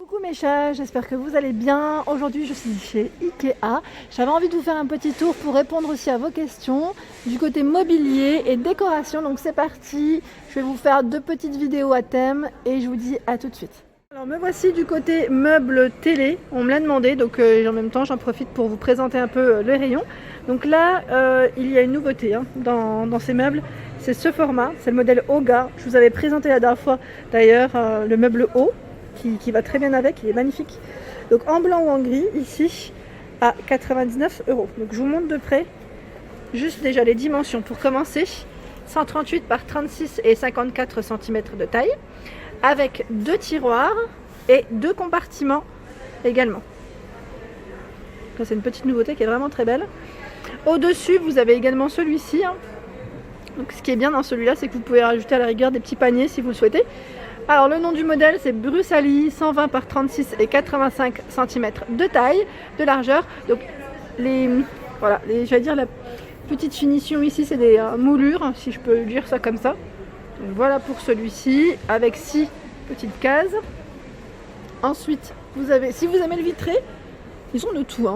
Coucou mes chats, j'espère que vous allez bien. Aujourd'hui je suis chez Ikea. J'avais envie de vous faire un petit tour pour répondre aussi à vos questions du côté mobilier et décoration. Donc c'est parti, je vais vous faire deux petites vidéos à thème et je vous dis à tout de suite. Alors me voici du côté meubles télé, on me l'a demandé, donc en même temps j'en profite pour vous présenter un peu les rayons. Donc là il y a une nouveauté dans ces meubles, c'est ce format, c'est le modèle Oga. Je vous avais présenté la dernière fois d'ailleurs le meuble haut qui va très bien avec, il est magnifique. Donc en blanc ou en gris ici à 99 €. Donc je vous montre de près juste déjà les dimensions pour commencer. 138 par 36 et 54 cm de taille, avec deux tiroirs et deux compartiments également. C'est une petite nouveauté qui est vraiment très belle. Au-dessus, vous avez également celui-ci. Donc ce qui est bien dans celui-là, c'est que vous pouvez rajouter à la rigueur des petits paniers si vous le souhaitez. Alors le nom du modèle, c'est Brusali, 120 par 36 et 85 cm de taille, de largeur. Donc j'allais dire la petite finition ici, c'est des moulures, si je peux dire ça comme ça. Donc voilà pour celui-ci, avec 6 petites cases. Ensuite, si vous aimez le vitré, ils ont de tout.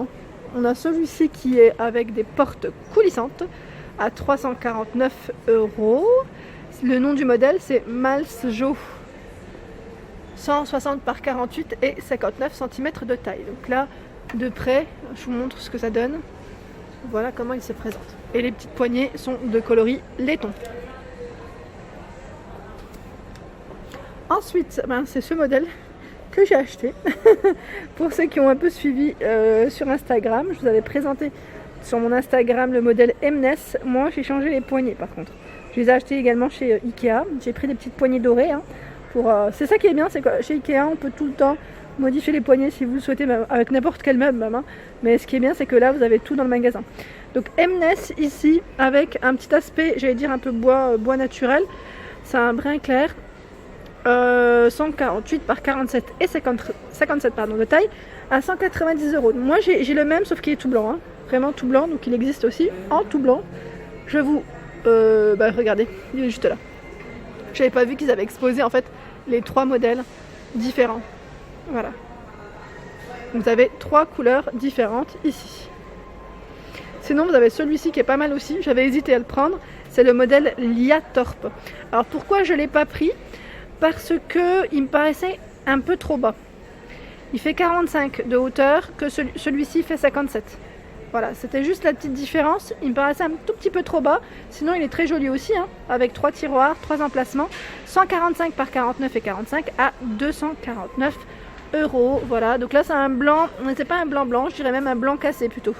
On a celui-ci qui est avec des portes coulissantes à 349 €. Le nom du modèle, c'est Malsjo. 160 par 48 et 59 cm de taille. Donc là, de près, je vous montre ce que ça donne. Voilà comment il se présente. Et les petites poignées sont de coloris laiton. Ensuite, c'est ce modèle que j'ai acheté. Pour ceux qui ont un peu suivi sur Instagram, je vous avais présenté sur mon Instagram le modèle Mnes. Moi, j'ai changé les poignées par contre. Je les ai achetés également chez Ikea. J'ai pris des petites poignées dorées. C'est ça qui est bien, c'est que chez Ikea, on peut tout le temps modifier les poignées si vous le souhaitez, même avec n'importe quel meuble même. Mais ce qui est bien, c'est que là, vous avez tout dans le magasin. Donc Mnes ici, avec un petit aspect, j'allais dire un peu bois naturel. C'est un brun clair. 148 par 47 et 57 de taille à 190 €. Moi j'ai le même sauf qu'il est tout blanc, vraiment tout blanc, donc il existe aussi en tout blanc. Je vous regardez, il est juste là. J'avais pas vu qu'ils avaient exposé en fait les trois modèles différents. Voilà. Vous avez trois couleurs différentes ici. Sinon vous avez celui-ci qui est pas mal aussi, j'avais hésité à le prendre, c'est le modèle Liatorp. Alors pourquoi je l'ai pas pris? Parce que il me paraissait un peu trop bas. Il fait 45 de hauteur, que celui-ci fait 57. Voilà, c'était juste la petite différence. Il me paraissait un tout petit peu trop bas. Sinon, il est très joli aussi, avec 3 tiroirs, 3 emplacements. 145 par 49 et 45 à 249 €. Voilà, donc là, c'est un blanc. C'est pas un blanc, je dirais même un blanc cassé plutôt.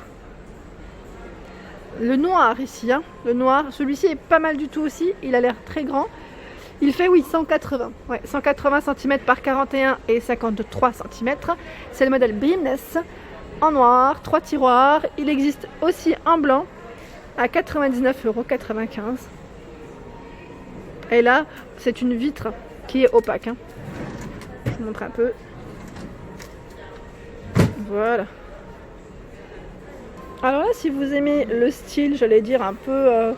Le noir ici, le noir, celui-ci est pas mal du tout aussi. Il a l'air très grand. Il fait 180 cm par 41 et 53 cm. C'est le modèle Brimnes en noir, 3 tiroirs. Il existe aussi en blanc à 99,95 €. Et là, c'est une vitre qui est opaque. Je vous montre un peu. Voilà. Alors là, si vous aimez le style, j'allais dire un peu,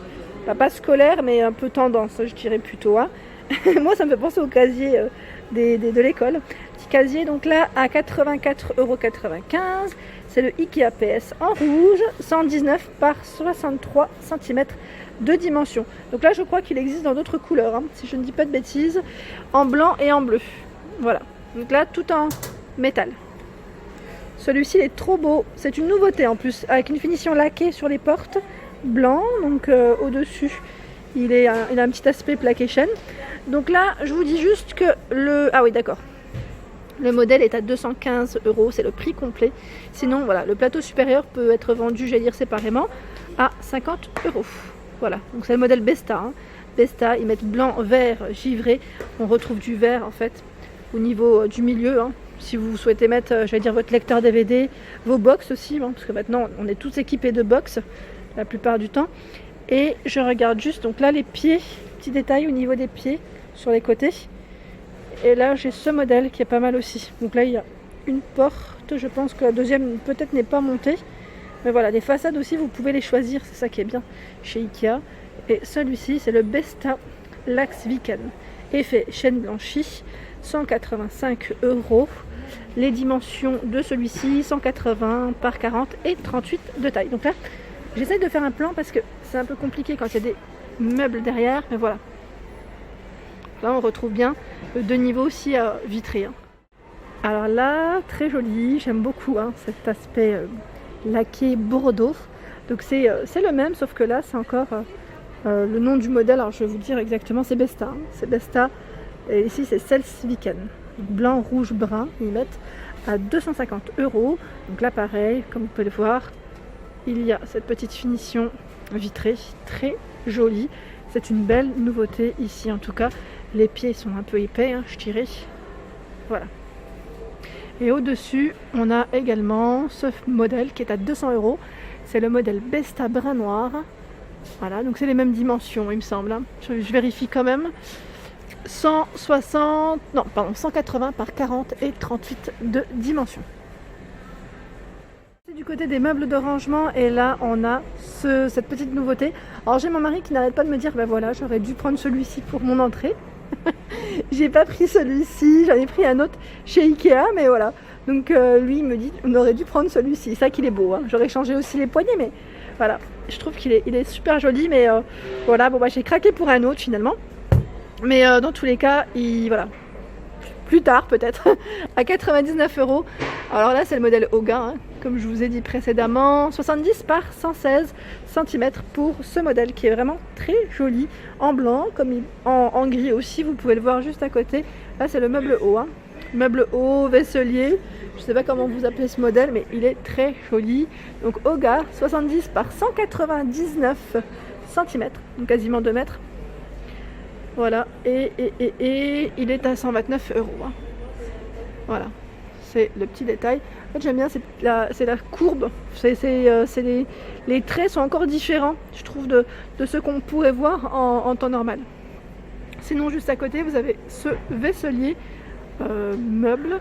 pas scolaire, mais un peu tendance, je dirais plutôt. Moi, ça me fait penser au casier de l'école. Petit casier, donc là, à 84,95 €. C'est le Ikea PS en rouge, 119 par 63 cm de dimension. Donc là, je crois qu'il existe dans d'autres couleurs, si je ne dis pas de bêtises, en blanc et en bleu. Voilà. Donc là, tout en métal. Celui-ci est trop beau. C'est une nouveauté en plus, avec une finition laquée sur les portes, blanc, donc au-dessus. Il a un petit aspect plaqué chêne. Donc là, je vous dis juste que le modèle est à 215 €, c'est le prix complet. Sinon, voilà, le plateau supérieur peut être vendu, j'allais dire séparément, à 50 €. Voilà, donc c'est le modèle Besta. Besta, ils mettent blanc, vert, givré. On retrouve du vert en fait au niveau du milieu. Si vous souhaitez mettre, j'allais dire, votre lecteur DVD, vos box aussi, parce que maintenant on est tous équipés de box la plupart du temps. Et je regarde juste, donc là les pieds, petit détail au niveau des pieds sur les côtés. Et là j'ai ce modèle qui est pas mal aussi. Donc là il y a une porte, je pense que la deuxième peut-être n'est pas montée. Mais voilà, les façades aussi vous pouvez les choisir, c'est ça qui est bien chez Ikea. Et celui-ci c'est le Besta Lax Viken. Effet chêne blanchi, 185 €. les dimensions de celui-ci, 180 par 40 et 38 de taille. Donc là, j'essaie de faire un plan parce que c'est un peu compliqué quand il y a des meubles derrière, mais voilà. Là, on retrouve bien deux niveaux aussi vitrés. Alors là, très joli, j'aime beaucoup cet aspect laqué Bordeaux. Donc c'est le même, sauf que là, c'est encore le nom du modèle. Alors je vais vous dire exactement, c'est Besta. C'est Besta, et ici c'est Selsviken. Blanc, rouge, brun, ils mettent à 250 €. Donc là, pareil, comme vous pouvez le voir, il y a cette petite finition vitrée, très jolie. C'est une belle nouveauté ici, en tout cas. Les pieds sont un peu épais, je dirais. Voilà. Et au-dessus, on a également ce modèle qui est à 200 €. C'est le modèle Besta brun noir. Voilà, donc c'est les mêmes dimensions, il me semble. Je vérifie quand même. 180 par 40 et 38 de dimension. C'est du côté des meubles de rangement et là on a cette petite nouveauté. Alors j'ai mon mari qui n'arrête pas de me dire, ben voilà, j'aurais dû prendre celui-ci pour mon entrée. J'ai pas pris celui-ci, j'en ai pris un autre chez Ikea, mais voilà. Donc lui il me dit, on aurait dû prendre celui-ci. C'est ça qu'il est beau, J'aurais changé aussi les poignées, mais voilà. Je trouve qu'il est super joli, mais voilà, bon bah j'ai craqué pour un autre finalement. Mais dans tous les cas, voilà. Plus tard peut-être, à 99 €. Alors là c'est le modèle Oga, comme je vous ai dit précédemment, 70 par 116 cm pour ce modèle qui est vraiment très joli, en blanc, comme en gris aussi, vous pouvez le voir juste à côté. Là c'est le meuble haut, meuble haut, vaisselier, je sais pas comment vous appelez ce modèle, mais il est très joli. Donc Oga, 70 par 199 cm, donc quasiment 2 mètres. Voilà, et il est à 129 €. Voilà, c'est le petit détail. En fait, j'aime bien, c'est la courbe. Les traits sont encore différents, je trouve, de ce qu'on pourrait voir en temps normal. Sinon, juste à côté, vous avez ce vaisselier meuble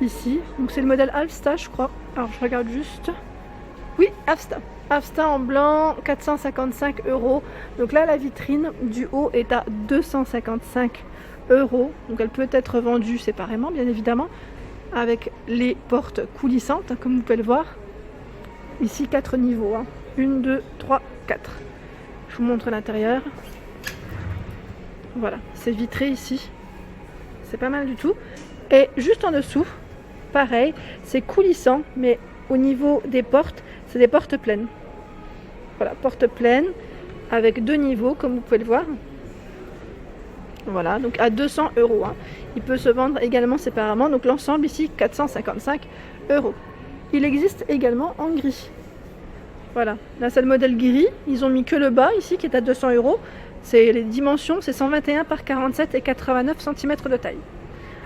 ici. Donc c'est le modèle Alsta, je crois. Alors je regarde juste. Oui, Avsta. Avsta en blanc, 455 €. Donc là, la vitrine du haut est à 255 €. Donc elle peut être vendue séparément, bien évidemment, avec les portes coulissantes, comme vous pouvez le voir. Ici, 4 niveaux. 1, 2, 3, 4. Je vous montre l'intérieur. Voilà, c'est vitré ici. C'est pas mal du tout. Et juste en dessous, pareil, c'est coulissant, mais au niveau des portes, c'est des portes pleines. Voilà, portes pleines avec 2 niveaux, comme vous pouvez le voir. Voilà, donc à 200 €. Il peut se vendre également séparément. Donc l'ensemble ici, 455 €. Il existe également en gris. Voilà, là c'est le modèle gris. Ils ont mis que le bas ici qui est à 200 €. C'est les dimensions, c'est 121 par 47 et 89 cm de taille.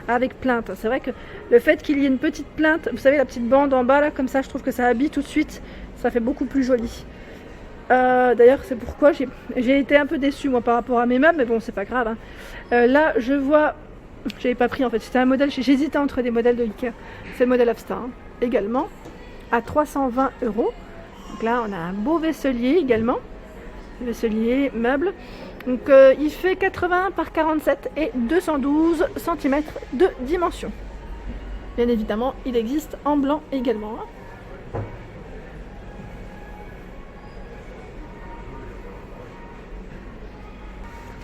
Avec plainte. C'est vrai que le fait qu'il y ait une petite plainte, vous savez la petite bande en bas là, comme ça, je trouve que ça habille tout de suite, ça fait beaucoup plus joli. D'ailleurs c'est pourquoi j'ai été un peu déçue moi par rapport à mes meubles, mais bon c'est pas grave. Là je vois, j'avais pas pris en fait, c'était un modèle, j'hésitais entre des modèles de Ikea. C'est le modèle Avsta également, à 320 €. Donc là on a un beau vaisselier également, vaisselier meuble. Donc il fait 80 par 47 et 212 cm de dimension. Bien évidemment, il existe en blanc également.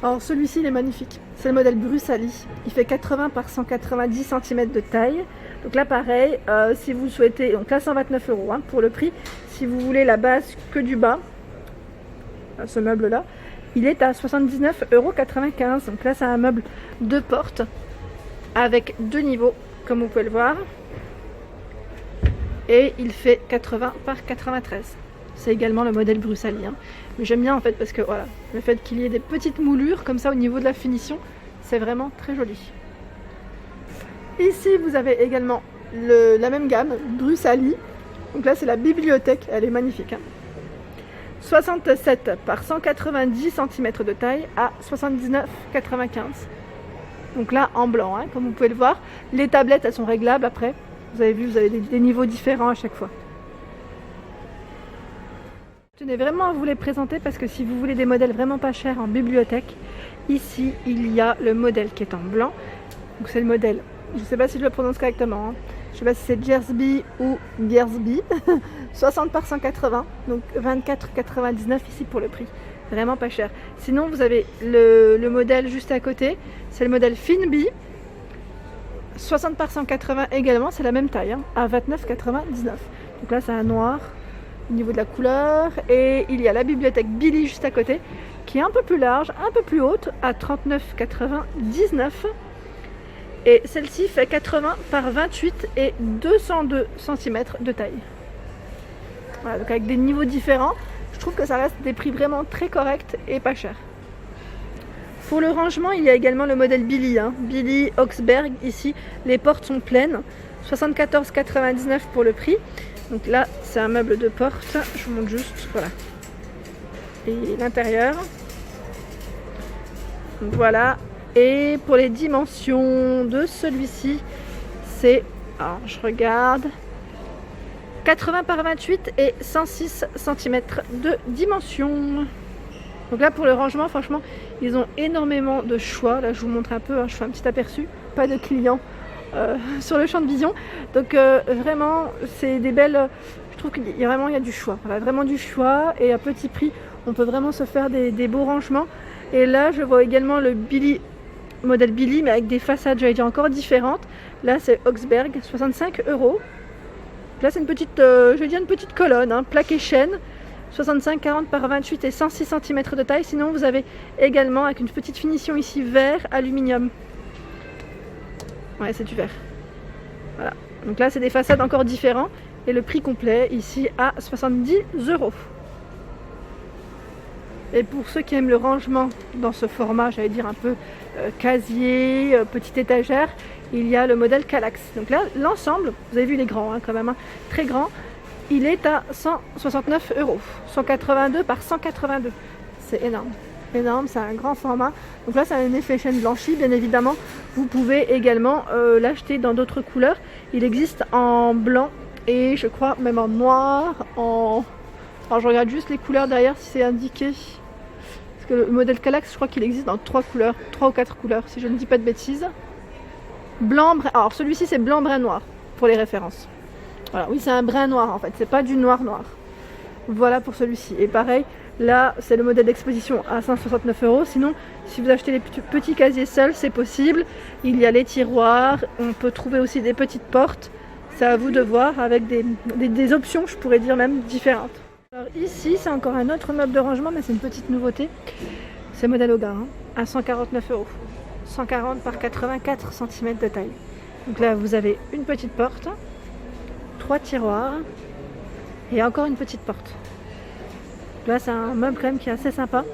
Alors celui-ci il est magnifique. C'est le modèle Brusali. Il fait 80 par 190 cm de taille. Donc là pareil, si vous souhaitez, donc là 129 € pour le prix. Si vous voulez la base que du bas, ce meuble là, il est à 79,95 €. Donc là c'est un meuble de porte avec 2 niveaux comme vous pouvez le voir. Et il fait 80 par 93. C'est également le modèle Brusali. Mais j'aime bien en fait parce que voilà, le fait qu'il y ait des petites moulures comme ça au niveau de la finition, c'est vraiment très joli. Ici vous avez également la même gamme, Brusali. Donc là c'est la bibliothèque, elle est magnifique. 67 par 190 cm de taille à 79,95 €. Donc là en blanc, comme vous pouvez le voir. Les tablettes elles sont réglables après. Vous avez vu, vous avez des niveaux différents à chaque fois. Je tenais vraiment à vous les présenter parce que si vous voulez des modèles vraiment pas chers en bibliothèque, ici il y a le modèle qui est en blanc. Donc c'est le modèle, je ne sais pas si je le prononce correctement, Je sais pas si c'est Gersby ou Gersby. 60 par 180, donc 24,99 ici pour le prix. Vraiment pas cher. Sinon vous avez le modèle juste à côté, c'est le modèle Finby. 60 par 180 également, c'est la même taille, hein, à 29,99. Donc là c'est un noir au niveau de la couleur. Et il y a la bibliothèque Billy juste à côté, qui est un peu plus large, un peu plus haute, à 39,99. Et celle-ci fait 80 par 28 et 202 cm de taille. Voilà, donc avec des niveaux différents, je trouve que ça reste des prix vraiment très corrects et pas chers. Pour le rangement, il y a également le modèle Billy, hein. Billy Oxberg, ici les portes sont pleines, 74,99 pour le prix. Donc là c'est un meuble de porte, je vous montre juste, voilà. Et l'intérieur. Voilà. Et pour les dimensions de celui-ci, c'est, alors je regarde, 80 par 28 et 106 cm de dimension. Donc là pour le rangement, franchement, ils ont énormément de choix. Là je vous montre un peu, hein, je fais un petit aperçu, pas de clients sur le champ de vision. Donc vraiment, c'est des belles, je trouve qu'il y a vraiment du choix. Voilà, vraiment du choix et à petit prix, on peut vraiment se faire des beaux rangements. Et là je vois également le modèle Billy, mais avec des façades, j'allais dire, encore différentes. Là c'est Oxberg, 65 €. Là c'est une petite, je vais dire une petite colonne, hein, plaque et chaîne, 65, 40 par 28 et 106 cm de taille. Sinon vous avez également avec une petite finition ici verre, aluminium. Ouais, c'est du verre. Voilà. Donc là c'est des façades encore différentes et le prix complet ici à 70 €. Et pour ceux qui aiment le rangement dans ce format, j'allais dire un peu casier, petite étagère, il y a le modèle Kallax. Donc là, l'ensemble, vous avez vu les grands, hein, quand même, hein, très grand, il est à 169 €. 182 par 182. C'est énorme. Énorme, c'est un grand format. Donc là, c'est un effet chaîne blanchie, bien évidemment. Vous pouvez également l'acheter dans d'autres couleurs. Il existe en blanc et je crois même en noir, en... Alors je regarde juste les couleurs derrière si c'est indiqué. Parce que le modèle Kallax, je crois qu'il existe dans 3 couleurs, 3 ou 4 couleurs, si je ne dis pas de bêtises. Blanc, brun. Alors celui-ci c'est blanc, brun, noir pour les références. Voilà, oui c'est un brun noir en fait, c'est pas du noir noir. Voilà pour celui-ci. Et pareil, là c'est le modèle d'exposition à 169 €. Sinon, si vous achetez les petits casiers seuls, c'est possible. Il y a les tiroirs, on peut trouver aussi des petites portes. C'est à vous de voir avec des options, je pourrais dire même différentes. Alors ici, c'est encore un autre meuble de rangement, mais c'est une petite nouveauté. C'est modèle Oga, hein, à 149 €. 140 par 84 cm de taille. Donc là, vous avez une petite porte, 3 tiroirs et encore une petite porte. Là, c'est un meuble quand même qui est assez sympa.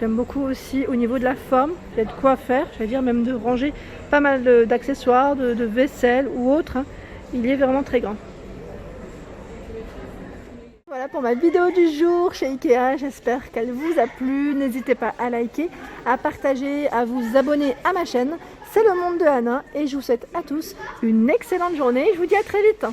J'aime beaucoup aussi au niveau de la forme. Il y a de quoi faire, je vais dire même de ranger pas mal d'accessoires, de vaisselle ou autre, hein. Il est vraiment très grand. Voilà pour ma vidéo du jour chez Ikea, j'espère qu'elle vous a plu. N'hésitez pas à liker, à partager, à vous abonner à ma chaîne. C'est le monde de Anna et je vous souhaite à tous une excellente journée. Je vous dis à très vite.